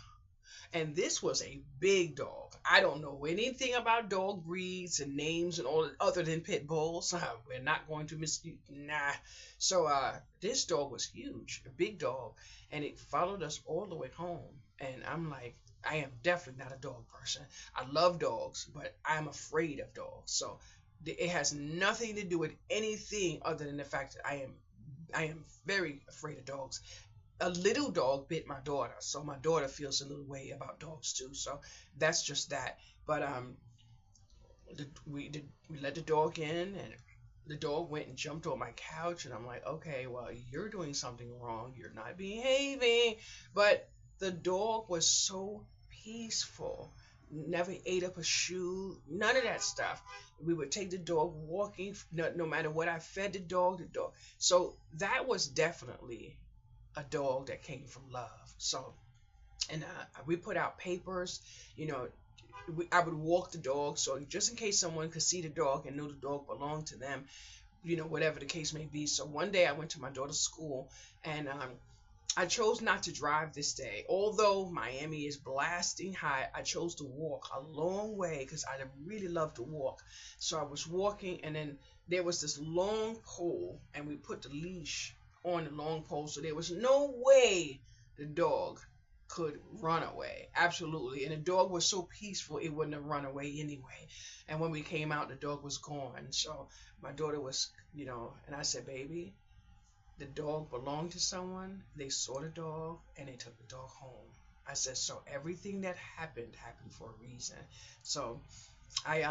and this was a big dog. I don't know anything about dog breeds and names and all other than pit bulls. We're not going to nah. So this dog was huge, a big dog, and it followed us all the way home. And I'm like, I am definitely not a dog person. I love dogs, but I'm afraid of dogs. So it has nothing to do with anything other than the fact that I am very afraid of dogs. A little dog bit my daughter, so my daughter feels a little way about dogs too. So that's just that. But we let the dog in, and the dog went and jumped on my couch, and I'm like, okay, well, you're doing something wrong. You're not behaving. But the dog was so peaceful. Never ate up a shoe, none of that stuff. We would take the dog walking, no matter what I fed the dog, the dog. So that was definitely a dog that came from love. So, and we put out papers, you know, I would walk the dog. So just in case someone could see the dog and know the dog belonged to them, whatever the case may be. So one day I went to my daughter's school, and I chose not to drive this day. Although Miami is blasting hot, I chose to walk a long way because I really love to walk. So I was walking, and then there was this long pole, and we put the leash on the long pole. So there was no way the dog could run away. Absolutely. And the dog was so peaceful, it wouldn't have run away anyway. And when we came out, the dog was gone. So my daughter was, and I said, baby, the dog belonged to someone. They saw the dog and they took the dog home. I said, so everything that happened for a reason. So I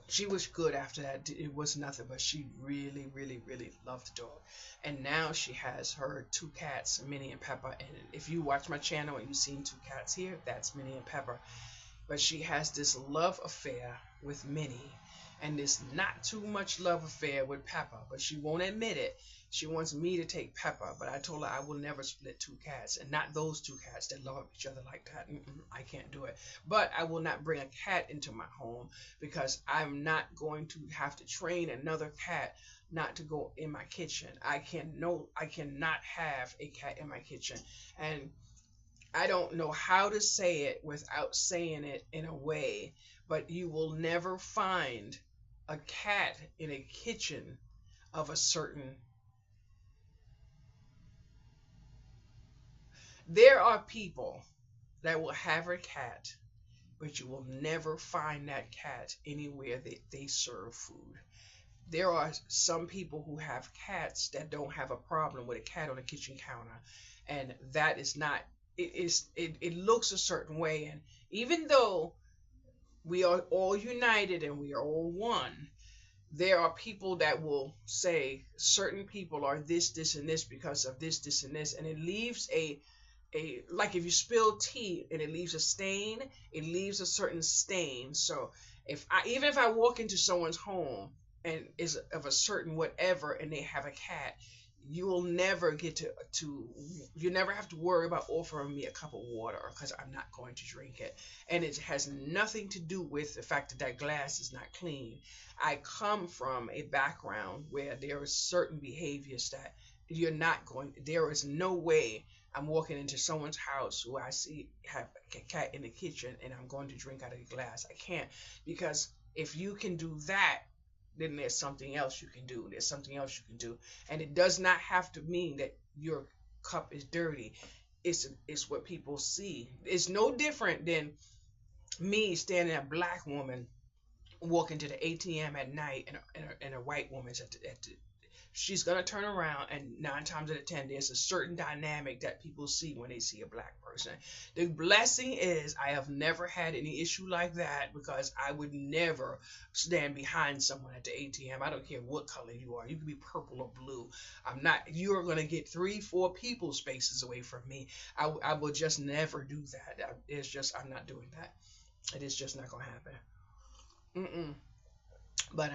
she was good after that. It was nothing, but she really, really, really loved the dog. And now she has her two cats, Minnie and Pepper. And if you watch my channel and you've seen two cats here, that's Minnie and Pepper. But she has this love affair with Minnie, and this not too much love affair with Pepper, but she won't admit it. She wants me to take Pepper, but I told her I will never split two cats, and not those two cats that love each other like that. I can't do it. But I will not bring a cat into my home because I'm not going to have to train another cat not to go in my kitchen. I cannot have a cat in my kitchen. And I don't know how to say it without saying it in a way, but you will never find a cat in a kitchen of a certain. There are people that will have a cat, but you will never find that cat anywhere that they serve food. There are some people who have cats that don't have a problem with a cat on the kitchen counter, and that is not. It looks a certain way, and even though we are all united and we are all one, there are people that will say certain people are this, and this because of this, and this, and it leaves a like if you spill tea and it leaves a stain, it leaves a certain stain. So even if I walk into someone's home and is of a certain whatever and they have a cat, you will never get to you never have to worry about offering me a cup of water because I'm not going to drink it. And it has nothing to do with the fact that that glass is not clean. I come from a background where there is certain behaviors that you're not going, there is no way I'm walking into someone's house who I see have a cat in the kitchen and I'm going to drink out of the glass. I can't, because if you can do that, then there's something else you can do. There's something else you can do. And it does not have to mean that your cup is dirty. It's what people see. It's no different than me standing a black woman walking to the ATM at night and a white woman's at the she's gonna turn around, and 9 times out of 10 there's a certain dynamic that people see when they see a black person. The blessing is I have never had any issue like that because I would never stand behind someone at the ATM. I don't care what color you are. You can be purple or blue. I'm not. You're gonna get 3 4 people spaces away from me. I will just never do that. It's just I'm not doing that. It is just not gonna happen. Mm-mm. But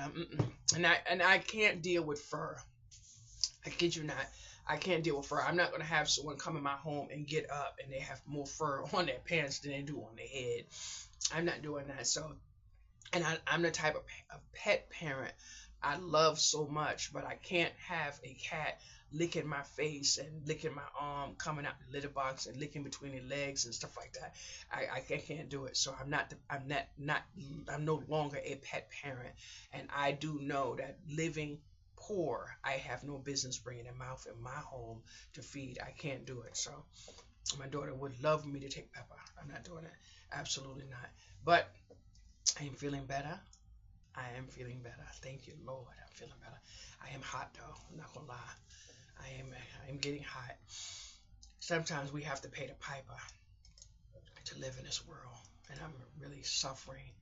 and I can't deal with fur. I kid you not. I can't deal with fur. I'm not gonna have someone come in my home and get up and they have more fur on their pants than they do on their head. I'm not doing that. So, and I'm the type of pet parent I love so much, but I can't have a cat licking my face and licking my arm, coming out the litter box and licking between the legs and stuff like that. I can't do it. So I'm no longer a pet parent, and I do know that living poor, I have no business bringing a mouth in my home to feed. I can't do it. So my daughter would love me to take Pepper. I'm not doing it. Absolutely not. But I am feeling better. I am feeling better. Thank you, Lord. I'm feeling better. I am hot though. I'm not gonna lie. I am getting hot. Sometimes we have to pay the piper to live in this world, and I'm really suffering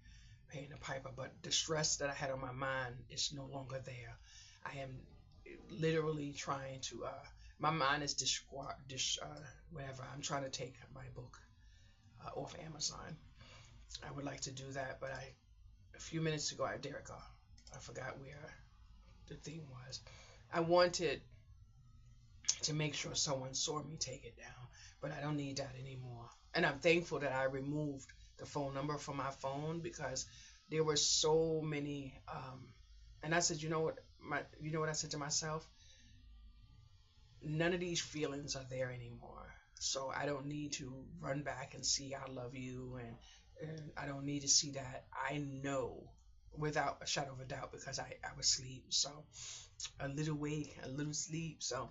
paying the piper. But the stress that I had on my mind is no longer there. I am literally trying to. My mind is whatever. I'm trying to take my book off Amazon. I would like to do that, but a few minutes ago, I forgot where the thing was. I wanted to make sure someone saw me take it down, but I don't need that anymore. And I'm thankful that I removed the phone number from my phone because there were so many. And I said, you know what I said to myself? None of these feelings are there anymore. So I don't need to run back and see I love you, and I don't need to see that. I know without a shadow of a doubt because I was asleep. So a little wake, a little sleep. So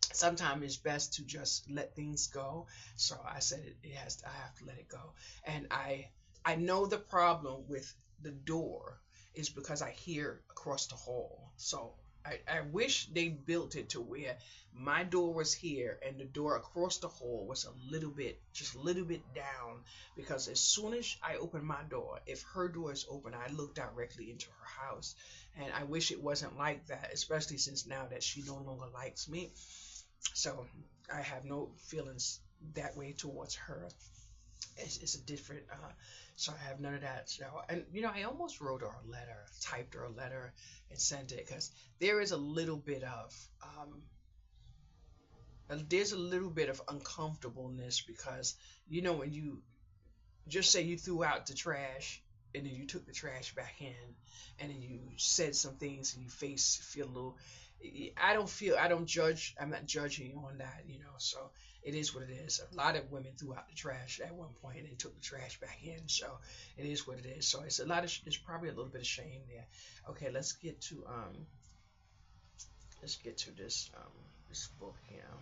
sometimes it's best to just let things go. So I said I have to let it go. And I know the problem with the door is because I hear across the hall. So I wish they built it to where my door was here and the door across the hall was just a little bit down, because as soon as I open my door, if her door is open, I look directly into her house. And I wish it wasn't like that, especially since now that she no longer likes me. So I have no feelings that way towards her. It's a different, so I have none of that. So, and I almost wrote her a letter, typed her a letter, and sent it because there is a little bit of, uncomfortableness because when you just say you threw out the trash and then you took the trash back in and then you said some things and your face feel a little. I don't judge. I'm not judging you on that, you know. So it is what it is. A lot of women threw out the trash at one point and took the trash back in. So it is what it is. So it's a lot of, it's probably a little bit of shame there. Okay, let's get to this book here.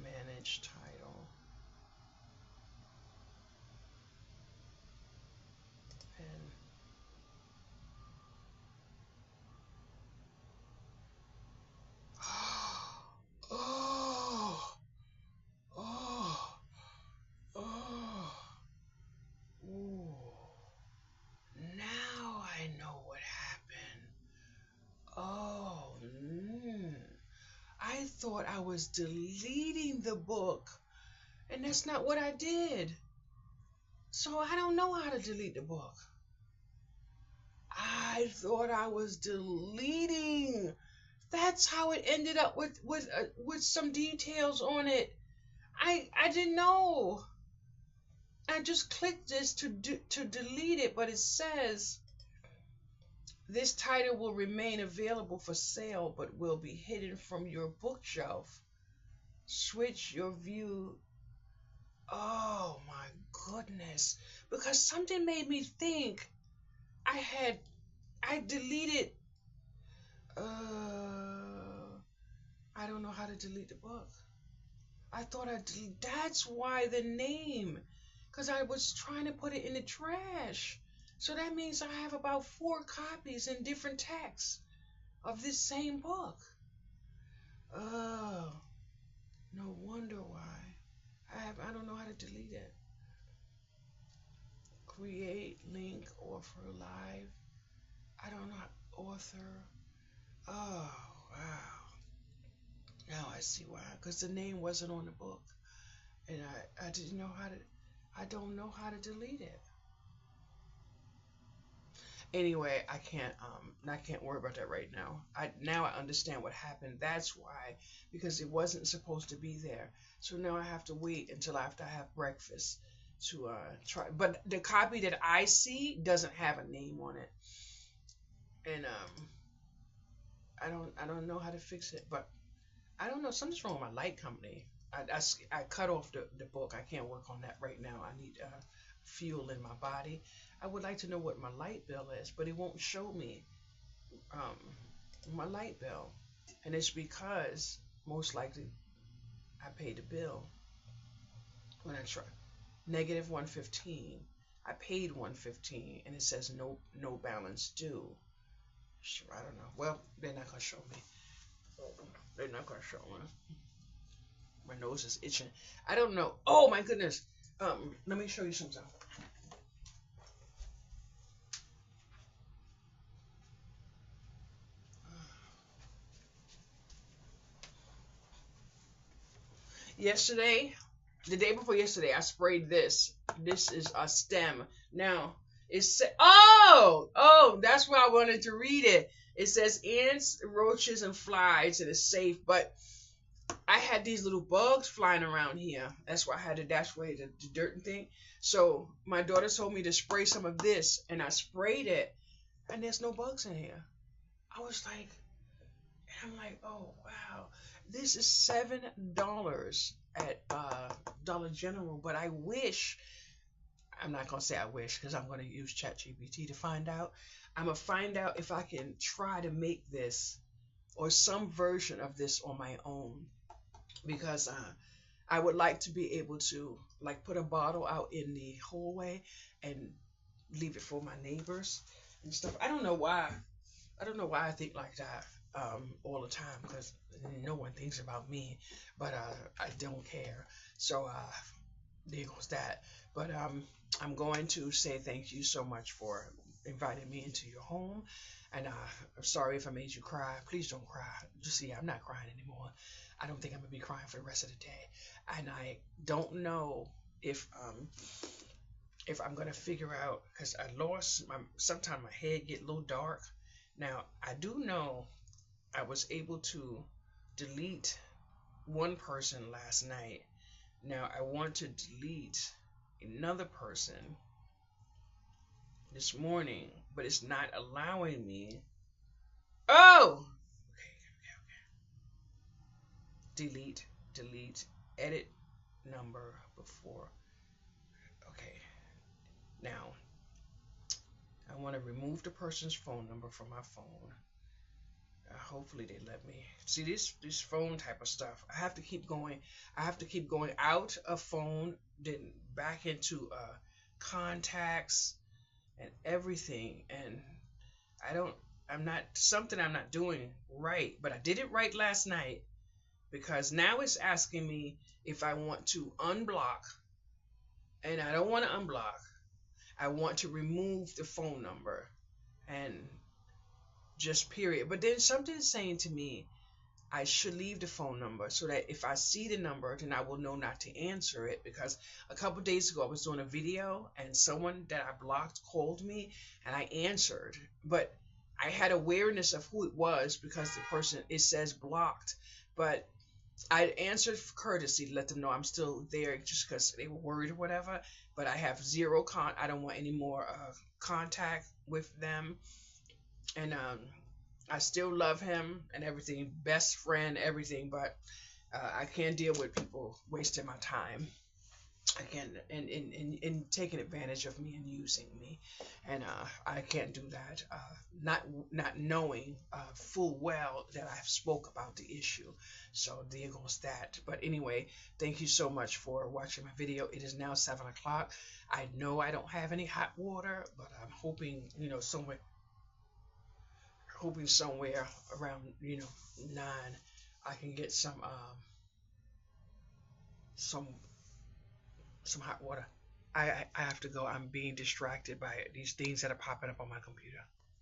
Manage title and oh, oh, oh, ooh. Now I know what happened. Oh, I thought I was deleting the book, and that's not what I did. So I don't know how to delete the book. I thought I was deleting. That's how it ended up with some details on it. I didn't know. I just clicked this to delete it, but it says this title will remain available for sale, but will be hidden from your bookshelf. Switch your view. Oh my goodness! Because something made me think I had I deleted. I don't know how to delete the book. I thought I deleted. That's why the name, because I was trying to put it in the trash. So that means I have about 4 copies in different texts of this same book. Oh, no wonder why. I don't know how to delete it. Create link offer live. I don't know author. Oh wow. Now I see why. Because the name wasn't on the book, and I didn't know how to. I don't know how to delete it. Anyway, I can't worry about that right now. I understand what happened. That's why, because it wasn't supposed to be there. So now I have to wait until after I have breakfast to try. But the copy that I see doesn't have a name on it, and I don't know how to fix it. But I don't know, something's wrong with my light company. I cut off the book. I can't work on that right now. I need fuel in my body. I would like to know what my light bill is, but it won't show me um, my light bill. And it's because most likely I paid the bill when I try. Negative 115. I paid 115 and it says no balance due. Sure, I don't know. Well, they're not gonna show me. They're not gonna show me. My nose is itching. I don't know. Oh my goodness. Let me show you something. Yesterday, the day before yesterday, I sprayed this. This is a stem. Now, that's why I wanted to read it. It says ants, roaches, and flies, and it's safe. But I had these little bugs flying around here. That's why I had to dash away the dirt and thing. So my daughter told me to spray some of this, and I sprayed it, and there's no bugs in here. I was like, and I'm like, oh wow, this is $7 at Dollar General. But I wish, I'm not gonna say I wish because I'm gonna use ChatGPT to find out. I'm gonna find out if I can try to make this or some version of this on my own because I would like to be able to like put a bottle out in the hallway and leave it for my neighbors and stuff. I don't know why. I don't know why I think like that all the time because no one thinks about me, but I don't care. So there goes that. But I'm going to say thank you so much for inviting me into your home. And I'm sorry if I made you cry. Please don't cry. Just see, I'm not crying anymore. I don't think I'm gonna be crying for the rest of the day. And I don't know if I'm gonna figure out because I lost my. Sometimes my head get a little dark. Now I do know I was able to delete one person last night. Now I want to delete another person this morning, but it's not allowing me Oh, delete, delete, edit number before. Okay, now I want to remove the person's phone number from my phone. Hopefully they let me see this phone type of stuff. I have to keep going. I have to keep going out of phone, then back into contacts and everything. And I don't. I'm not something I'm not doing right, but I did it right last night because now it's asking me if I want to unblock, and I don't want to unblock. I want to remove the phone number and just period. But then something is saying to me I should leave the phone number so that if I see the number, then I will know not to answer it. Because a couple days ago, I was doing a video and someone that I blocked called me and I answered, but I had awareness of who it was because the person, it says blocked, but I answered for courtesy to let them know I'm still there just because they were worried or whatever. But I have I don't want any more contact with them, and I still love him and everything, best friend, everything, but I can't deal with people wasting my time. I can't, and taking advantage of me and using me, and I can't do that. Not knowing full well that I've spoke about the issue, so there goes that. But anyway, thank you so much for watching my video. It is now 7 o'clock. I know I don't have any hot water, but I'm hoping somewhere around 9 I can get some some hot water. I have to go. I'm being distracted by these things that are popping up on my computer.